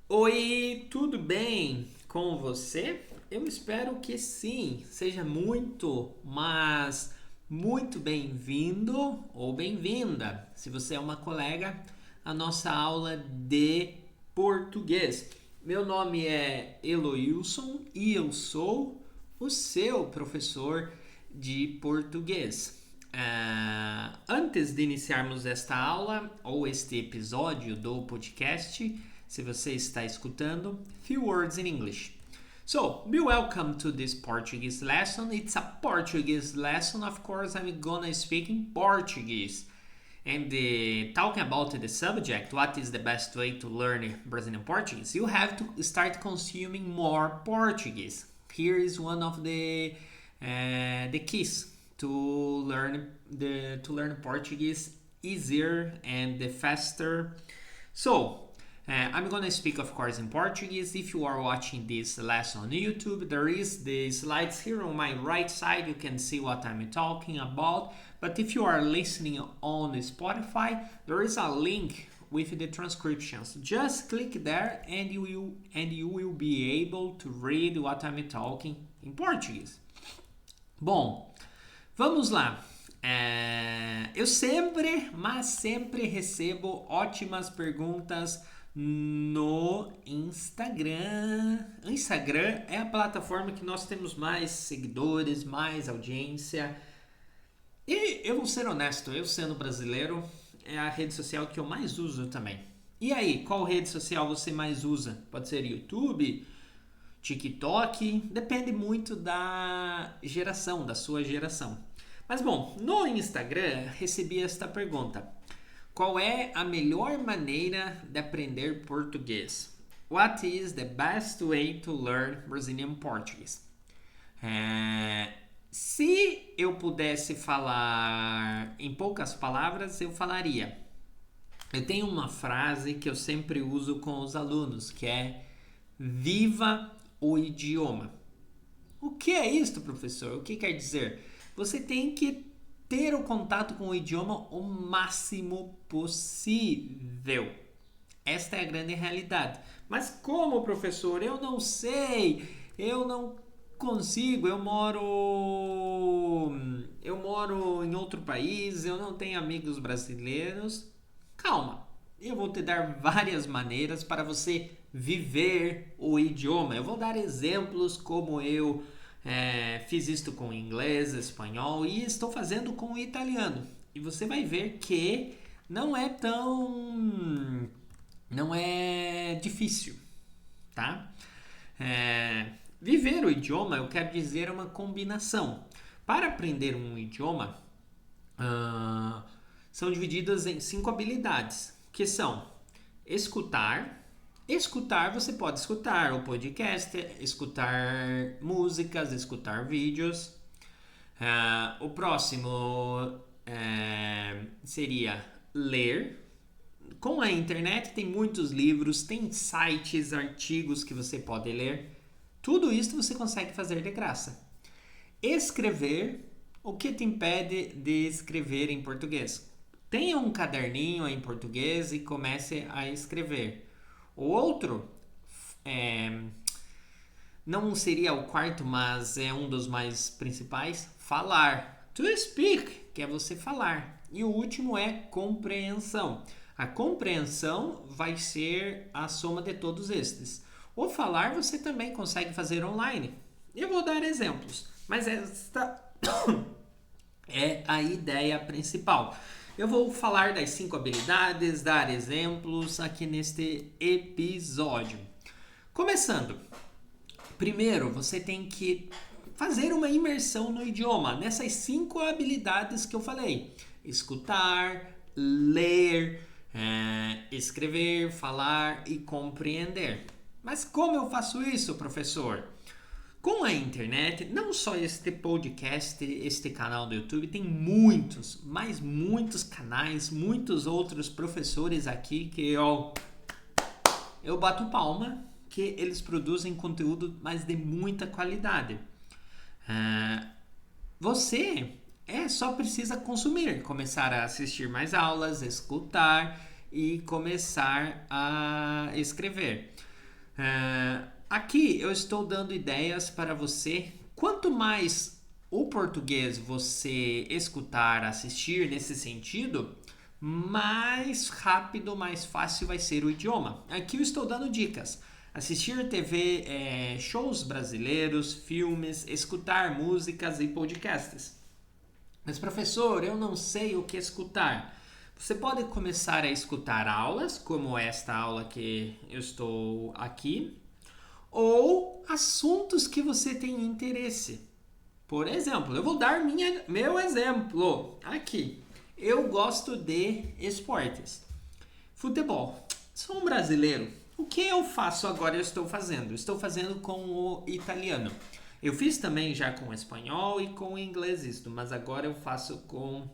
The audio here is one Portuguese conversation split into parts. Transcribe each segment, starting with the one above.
Oi, tudo bem com você? Eu espero que sim. Seja muito bem-vindo ou bem-vinda. Se você é uma colega, a nossa aula de português. Meu nome é Eloilson e eu sou o seu professor de português. Antes de iniciarmos esta aula ou este episódio do podcast, se você está escutando, few words in English. So, be welcome to this Portuguese lesson. It's a Portuguese lesson. Of course, I'm gonna speak in Portuguese. And talking about the subject, what is the best way to learn Brazilian Portuguese? You have to start consuming more Portuguese. Here is one of the keys to learn Portuguese easier and faster. So, I'm gonna speak, of course, in Portuguese. If you are watching this lesson on YouTube, there is the slides here on my right side. You can see what I'm talking about. But if you are listening on Spotify, there is a link with the transcriptions. Just click there and you will be able to read what I'm talking in Portuguese. Bom, vamos lá. Eu sempre recebo ótimas perguntas no Instagram. O Instagram é a plataforma que nós temos mais seguidores, mais audiência. E eu vou ser honesto, eu sendo brasileiro, é a rede social que eu mais uso também. E aí, qual rede social você mais usa? Pode ser YouTube, TikTok, depende muito da geração, da sua geração. Mas bom, no Instagram recebi esta pergunta: qual é a melhor maneira de aprender português? What is the best way to learn Brazilian Portuguese? Se eu pudesse falar em poucas palavras, eu falaria. Eu tenho uma frase que eu sempre uso com os alunos, que é: viva o idioma. O que é isto, professor? O que quer dizer? Você tem que ter o contato com o idioma o máximo possível. Esta é a grande realidade. Mas como, professor? Eu não sei. Eu não consigo. Eu moro em outro país, eu não tenho amigos brasileiros. Calma. Eu vou te dar várias maneiras para você viver o idioma. Eu vou dar exemplos como eu fiz isto com inglês, espanhol e estou fazendo com o italiano. E você vai ver que não é tão. Não é difícil, tá? Viver o idioma, eu quero dizer, é uma combinação. Para aprender um idioma, são divididas em 5 habilidades, que são escutar. Escutar, você pode escutar o podcast, escutar músicas, escutar vídeos. O próximo seria ler. Com a internet tem muitos livros, tem sites, artigos que você pode ler. Tudo isso você consegue fazer de graça. Escrever. O que te impede de escrever em português? Tenha um caderninho em português e comece a escrever. O outro, não seria o quarto, mas é um dos mais principais, falar. To speak, que é você falar. E o último é compreensão. A compreensão vai ser a soma de todos estes. O falar você também consegue fazer online. Eu vou dar exemplos, mas esta é a ideia principal. Eu vou falar das 5 habilidades, dar exemplos aqui neste episódio. Começando, primeiro você tem que fazer uma imersão no idioma, nessas 5 habilidades que eu falei: escutar, ler, escrever, falar e compreender. Mas como eu faço isso, professor? Com a internet, não só este podcast, este canal do YouTube, tem muitos, mas muitos canais, muitos outros professores aqui que eu bato palma, que eles produzem conteúdo, mas de muita qualidade. Você só precisa consumir, começar a assistir mais aulas, escutar e começar a escrever. Aqui eu estou dando ideias para você. Quanto mais o português você escutar, assistir nesse sentido, mais rápido, mais fácil vai ser o idioma. Aqui eu estou dando dicas. Assistir TV, shows brasileiros, filmes, escutar músicas e podcasts. Mas, professor, eu não sei o que escutar. Você pode começar a escutar aulas, como esta aula que eu estou aqui, ou assuntos que você tem interesse. Por exemplo, eu vou dar meu exemplo aqui. Eu gosto de esportes. Futebol. Sou um brasileiro. O que eu faço agora? Eu estou fazendo. Estou fazendo com o italiano. Eu fiz também já com o espanhol e com o inglês isto, mas agora eu faço com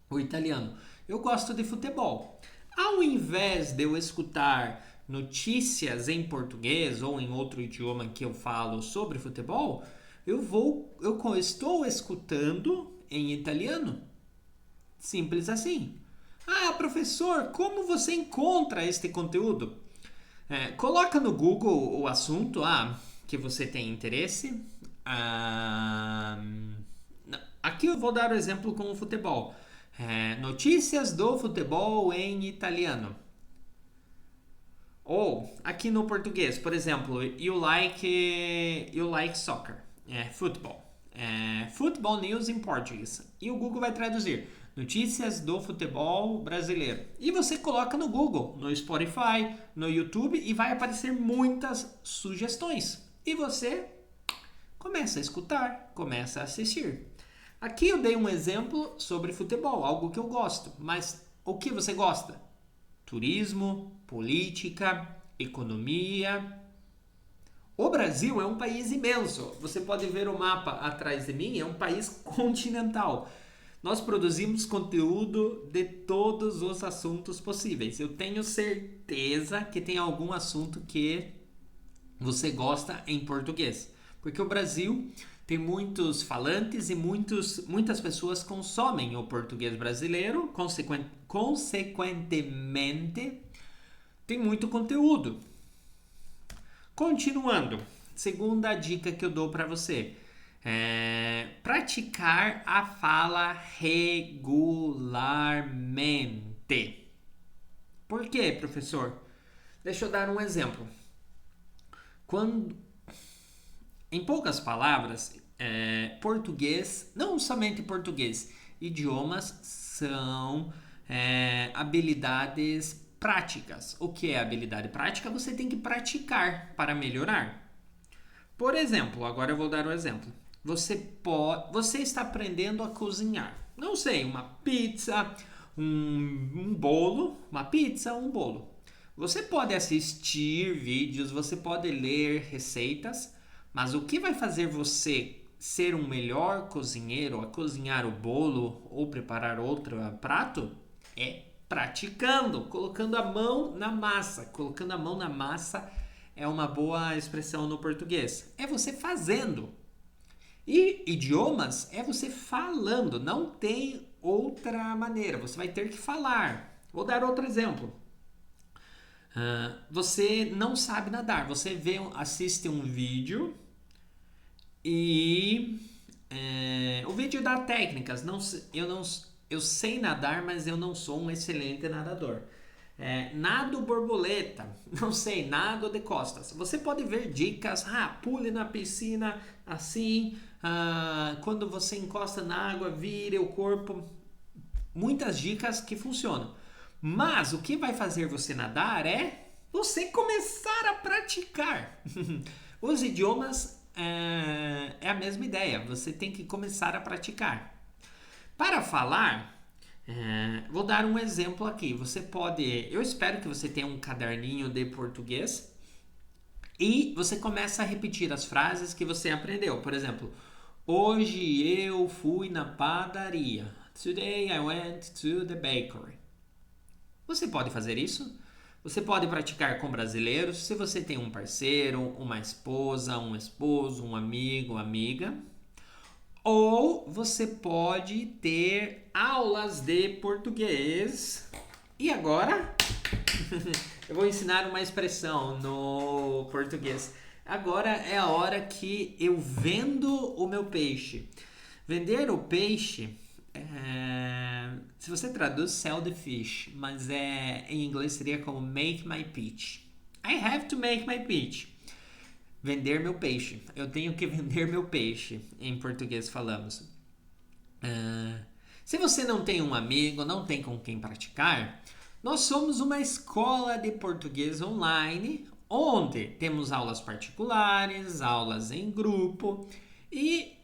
o italiano. Eu gosto de futebol. Ao invés de eu escutar notícias em português ou em outro idioma que eu falo sobre futebol, eu estou escutando em italiano. Simples assim. Ah, professor, como você encontra este conteúdo? Coloca no Google o assunto que você tem interesse. Aqui eu vou dar o exemplo com o futebol. Notícias do futebol em italiano. Ou aqui no português, por exemplo, you like soccer, futebol. Football news em português. E o Google vai traduzir notícias do futebol brasileiro. E você coloca no Google, no Spotify, no YouTube e vai aparecer muitas sugestões. E você começa a escutar, começa a assistir. Aqui eu dei um exemplo sobre futebol, algo que eu gosto. Mas o que você gosta? Turismo, política, economia. O Brasil é um país imenso. Você pode ver o mapa atrás de mim, é um país continental. Nós produzimos conteúdo de todos os assuntos possíveis. Eu tenho certeza que tem algum assunto que você gosta em português. Porque o Brasil tem muitos falantes e muitas pessoas consomem o português brasileiro, consequentemente, tem muito conteúdo. Continuando, segunda dica que eu dou para você. Praticar a fala regularmente. Por quê, professor? Deixa eu dar um exemplo. Em poucas palavras, português, não somente português, idiomas são habilidades práticas. O que é habilidade prática? Você tem que praticar para melhorar. Por exemplo, agora eu vou dar um exemplo. Você está aprendendo a cozinhar. Não sei, uma pizza, um bolo. Uma pizza, um bolo. Você pode assistir vídeos, você pode ler receitas, mas o que vai fazer você ser um melhor cozinheiro a cozinhar o bolo ou preparar outro prato é praticando, colocando a mão na massa. Colocando a mão na massa é uma boa expressão no português. É você fazendo. E idiomas é você falando, não tem outra maneira. Você vai ter que falar. Vou dar outro exemplo. Você não sabe nadar. Você assiste um vídeo e o vídeo dá técnicas. Eu sei nadar, mas eu não sou um excelente nadador. Nado borboleta, não sei, nado de costas. Você pode ver dicas, pule na piscina assim, quando você encosta na água, vire o corpo. Muitas dicas que funcionam. Mas o que vai fazer você nadar é você começar a praticar. Os idiomas é a mesma ideia, você tem que começar a praticar. Para falar, vou dar um exemplo aqui. Eu espero que você tenha um caderninho de português e você começa a repetir as frases que você aprendeu. Por exemplo, hoje eu fui na padaria. Today I went to the bakery. Você pode fazer isso? Você pode praticar com brasileiros, se você tem um parceiro, uma esposa, um esposo, um amigo, amiga. Ou você pode ter aulas de português. E agora, Eu vou ensinar uma expressão no português. Agora é a hora que eu vendo o meu peixe. Vender o peixe, se você traduz, sell the fish, mas em inglês seria como make my pitch. I have to make my pitch. Vender meu peixe. Eu tenho que vender meu peixe, em português falamos. Se você não tem um amigo, não tem com quem praticar, nós somos uma escola de português online, onde temos aulas particulares, aulas em grupo e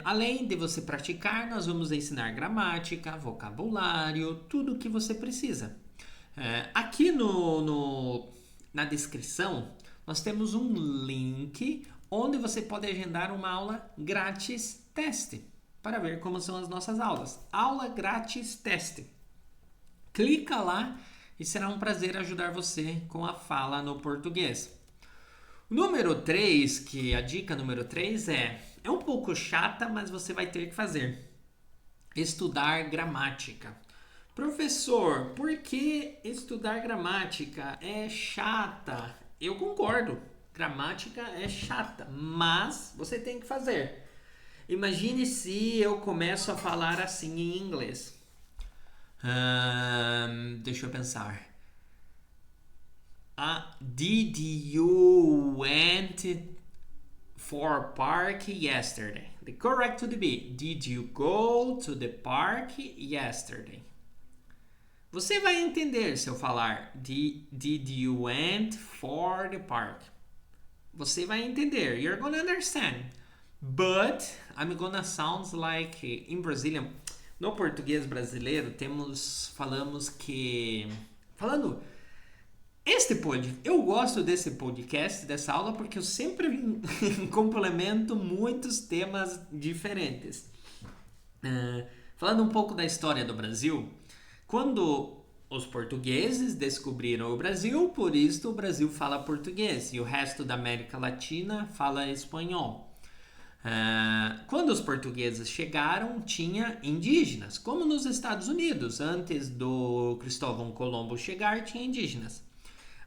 além de você praticar, nós vamos ensinar gramática, vocabulário, tudo o que você precisa. Aqui na descrição, nós temos um link onde você pode agendar uma aula grátis teste para ver como são as nossas aulas. Aula grátis teste. Clica lá e será um prazer ajudar você com a fala no português. Número 3, que a dica número 3 é um pouco chata, mas você vai ter que fazer. Estudar gramática. Professor, por que estudar gramática é chata? Eu concordo, gramática é chata, mas você tem que fazer. Imagine se eu começo a falar assim em inglês. Deixa eu pensar. Did you went for park yesterday? The correct would be, did you go to the park yesterday? Você vai entender se eu falar did you went for the park? Você vai entender. You're gonna understand. But I'm gonna sound like in Brazilian. No português brasileiro eu gosto desse podcast, dessa aula, porque eu sempre complemento muitos temas diferentes. Falando um pouco da história do Brasil, quando os portugueses descobriram o Brasil, por isso o Brasil fala português e o resto da América Latina fala espanhol. Quando os portugueses chegaram, tinha indígenas, como nos Estados Unidos. Antes do Cristóvão Colombo chegar, tinha indígenas.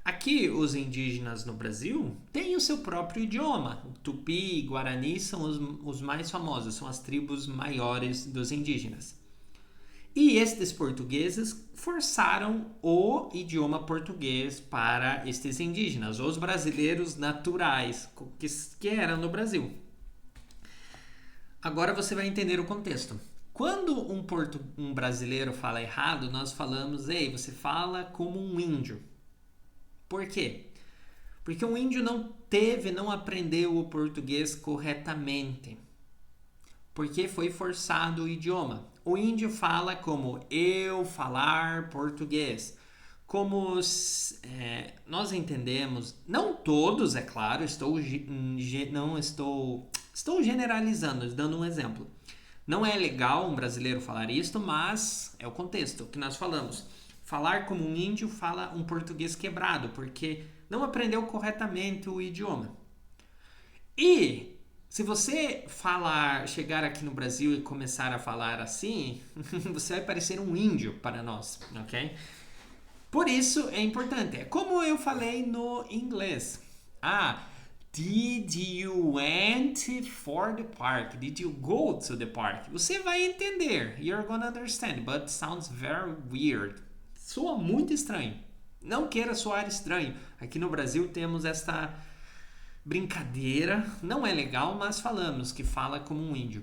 Aqui, os indígenas no Brasil têm o seu próprio idioma. O Tupi e Guarani são os mais famosos, são as tribos maiores dos indígenas. E estes portugueses forçaram o idioma português para estes indígenas, os brasileiros naturais que eram no Brasil. Agora você vai entender o contexto. Quando um brasileiro fala errado, nós falamos, ei, você fala como um índio. Por quê? Porque um índio não aprendeu o português corretamente. Porque foi forçado o idioma. O índio fala como eu falar português. Como nós entendemos, não todos, é claro, estou generalizando, dando um exemplo. Não é legal um brasileiro falar isto, mas é o contexto que nós falamos. Falar como um índio fala um português quebrado, porque não aprendeu corretamente o idioma. E se você chegar aqui no Brasil e começar a falar assim, você vai parecer um índio para nós, ok? Por isso é importante. É como eu falei no inglês. Did you went for the park? Did you go to the park? Você vai entender. You're gonna understand, but sounds very weird. Soa muito estranho. Não queira soar estranho. Aqui no Brasil temos esta brincadeira. Não é legal, mas falamos que fala como um índio.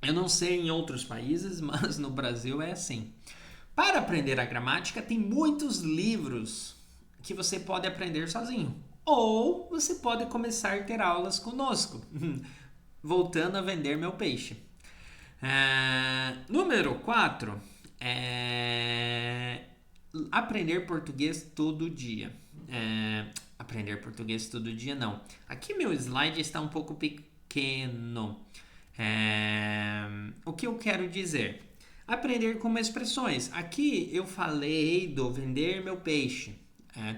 Eu não sei em outros países, mas no Brasil é assim. Para aprender a gramática, tem muitos livros que você pode aprender sozinho. Ou você pode começar a ter aulas conosco. Voltando a vender meu peixe. Número 4 é aprender português todo dia. Aprender português todo dia não. Aqui meu slide está um pouco pequeno. O que eu quero dizer? Aprender com expressões. Aqui eu falei do vender meu peixe.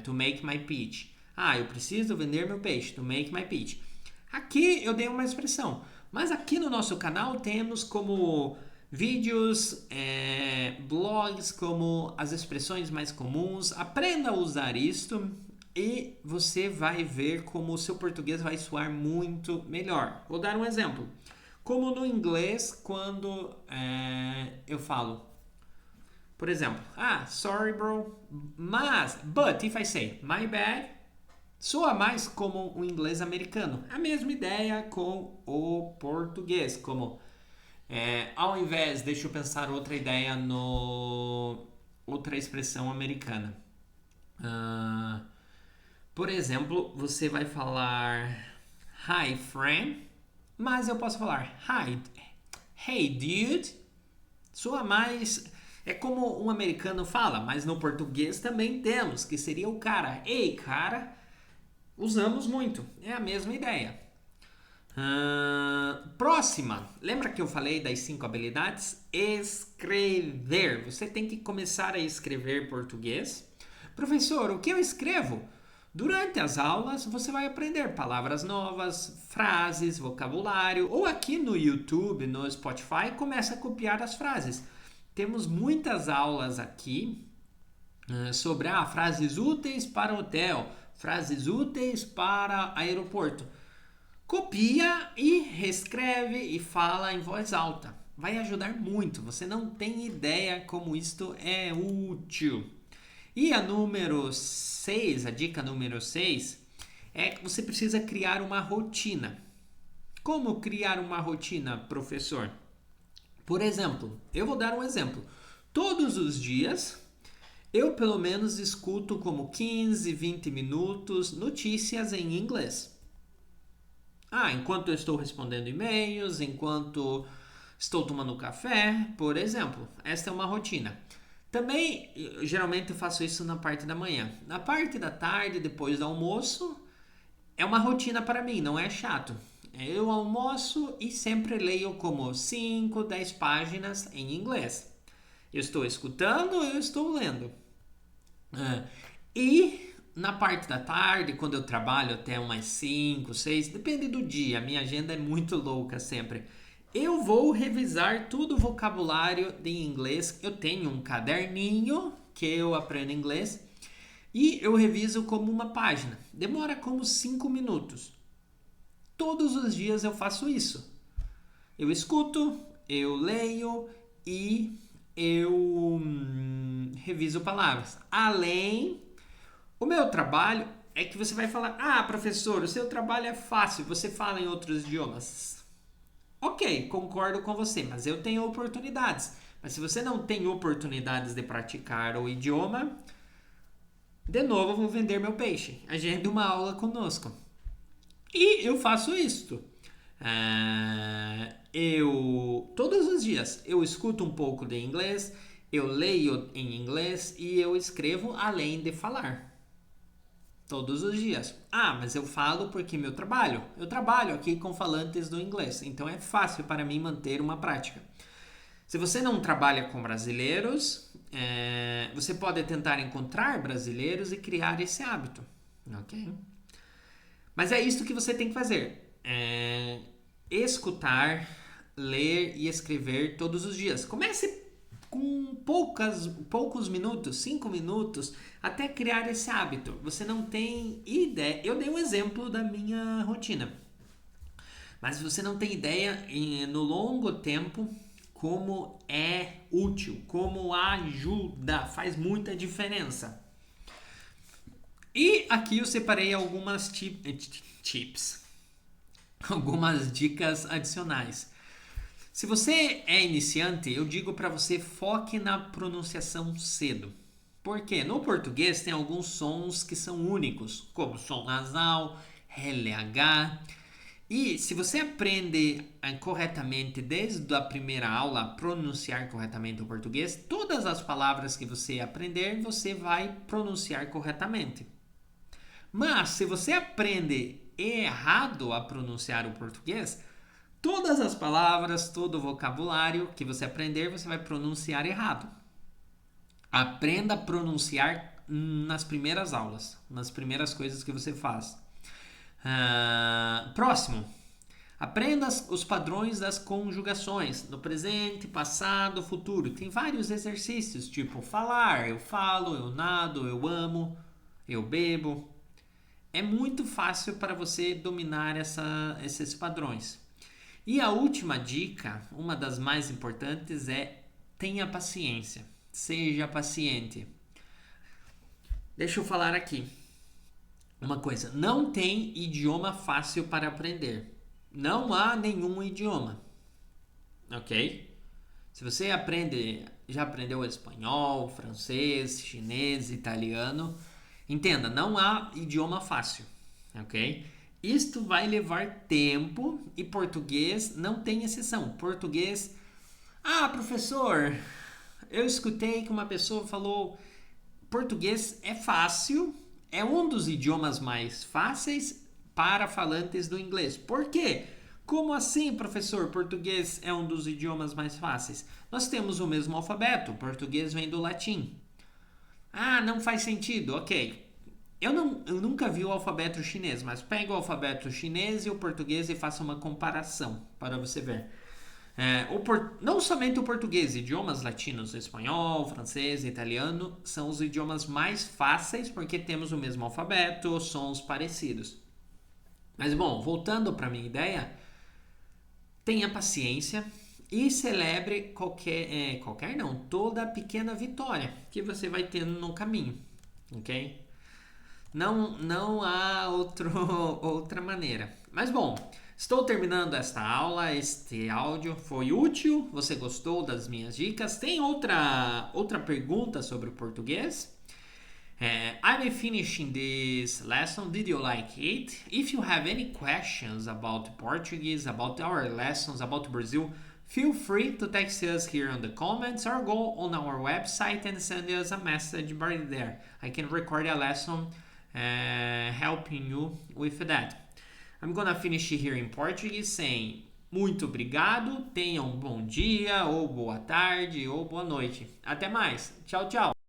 To make my pitch. Eu preciso vender meu peixe. To make my pitch. Aqui eu dei uma expressão. Mas aqui no nosso canal temos como vídeos, blogs como as expressões mais comuns. Aprenda a usar isto e você vai ver como o seu português vai soar muito melhor. Vou dar um exemplo. Como no inglês, quando eu falo, por exemplo, sorry bro, but if I say my bad, soa mais como o inglês americano. A mesma ideia com o português, como ao invés, deixa eu pensar outra ideia outra expressão americana. Por exemplo, você vai falar hi friend, mas eu posso falar hey dude. Soa mais, é como um americano fala, mas no português também temos, que seria o cara. Ei cara, usamos muito, é a mesma ideia. Próxima, lembra que eu falei das 5 habilidades? Escrever, você tem que começar a escrever português. Professor, o que eu escrevo? Durante as aulas você vai aprender palavras novas, frases, vocabulário, ou aqui no YouTube, no Spotify, começa a copiar as frases. Temos muitas aulas aqui sobre frases úteis para hotel, frases úteis para aeroporto. Copia e reescreve e fala em voz alta. Vai ajudar muito. Você não tem ideia como isto é útil. E a dica número 6, é que você precisa criar uma rotina. Como criar uma rotina, professor? Por exemplo, eu vou dar um exemplo. Todos os dias, eu pelo menos escuto como 15, 20 minutos notícias em inglês. Enquanto eu estou respondendo e-mails, enquanto estou tomando café, por exemplo. Esta é uma rotina. Também, geralmente eu faço isso na parte da manhã. Na parte da tarde, depois do almoço, é uma rotina para mim, não é chato. Eu almoço e sempre leio como 5, 10 páginas em inglês. Eu estou escutando, eu estou lendo. E na parte da tarde, quando eu trabalho até umas 5, 6, depende do dia, a minha agenda é muito louca sempre. Eu vou revisar todo o vocabulário de inglês. Eu tenho um caderninho que eu aprendo inglês e eu reviso como uma página. Demora como 5 minutos. Todos os dias eu faço isso. Eu escuto, eu leio e eu reviso palavras. O meu trabalho é que você vai falar: professor, o seu trabalho é fácil, você fala em outros idiomas. Ok, concordo com você, mas eu tenho oportunidades. Mas se você não tem oportunidades de praticar o idioma, de novo eu vou vender meu peixe. Agende uma aula conosco. E eu faço isto. Todos os dias, eu escuto um pouco de inglês, eu leio em inglês e eu escrevo além de falar. Todos os dias. Mas eu falo porque eu trabalho aqui com falantes do inglês, então é fácil para mim manter uma prática. Se você não trabalha com brasileiros, você pode tentar encontrar brasileiros e criar esse hábito, ok? Mas é isso que você tem que fazer. Escutar, ler e escrever todos os dias. Comece com poucos minutos, 5 minutos, até criar esse hábito. Você não tem ideia. Eu dei um exemplo da minha rotina. Mas você não tem ideia no longo tempo como é útil, como ajuda, faz muita diferença. E aqui eu separei algumas tips, algumas dicas adicionais. Se você é iniciante, eu digo para você foque na pronunciação cedo. Por quê? No português tem alguns sons que são únicos, como som nasal, LH. E se você aprende corretamente desde a primeira aula a pronunciar corretamente o português, todas as palavras que você aprender, você vai pronunciar corretamente. Mas se você aprende errado a pronunciar o português, todas as palavras, todo o vocabulário que você aprender, você vai pronunciar errado. Aprenda a pronunciar nas primeiras aulas, nas primeiras coisas que você faz. Próximo. Aprenda os padrões das conjugações no presente, passado, futuro. Tem vários exercícios, tipo falar, eu falo, eu nado, eu amo, eu bebo. É muito fácil para você dominar esses padrões. E a última dica, uma das mais importantes, é tenha paciência. Seja paciente. Deixa eu falar aqui uma coisa. Não tem idioma fácil para aprender. Não há nenhum idioma. Ok? Se você já aprendeu espanhol, francês, chinês, italiano, entenda, não há idioma fácil. Ok? Isto vai levar tempo e português não tem exceção. Português. Ah, professor, eu escutei que uma pessoa falou: português é fácil, é um dos idiomas mais fáceis para falantes do inglês. Por quê? Como assim, professor? Português é um dos idiomas mais fáceis. Nós temos o mesmo alfabeto, o português vem do latim. Ah, não faz sentido, ok. Eu nunca vi o alfabeto chinês, mas pega o alfabeto chinês e o português e faça uma comparação para você ver. Não somente o português, idiomas latinos, espanhol, francês, italiano, são os idiomas mais fáceis porque temos o mesmo alfabeto, sons parecidos. Mas bom, voltando para a minha ideia, tenha paciência e celebre toda pequena vitória que você vai tendo no caminho, ok? Não há outra maneira. Mas bom, estou terminando esta aula, este áudio foi útil, você gostou das minhas dicas? Tem outra pergunta sobre o português? I'm finishing this lesson. Did you like it? If you have any questions about Portuguese, about our lessons, about Brazil, feel free to text us here on the comments or go on our website and send us a message right there. I can record a lesson helping you with that. I'm gonna finish here in Portuguese saying muito obrigado, tenha um bom dia, ou boa tarde, ou boa noite. Até mais. Tchau, tchau.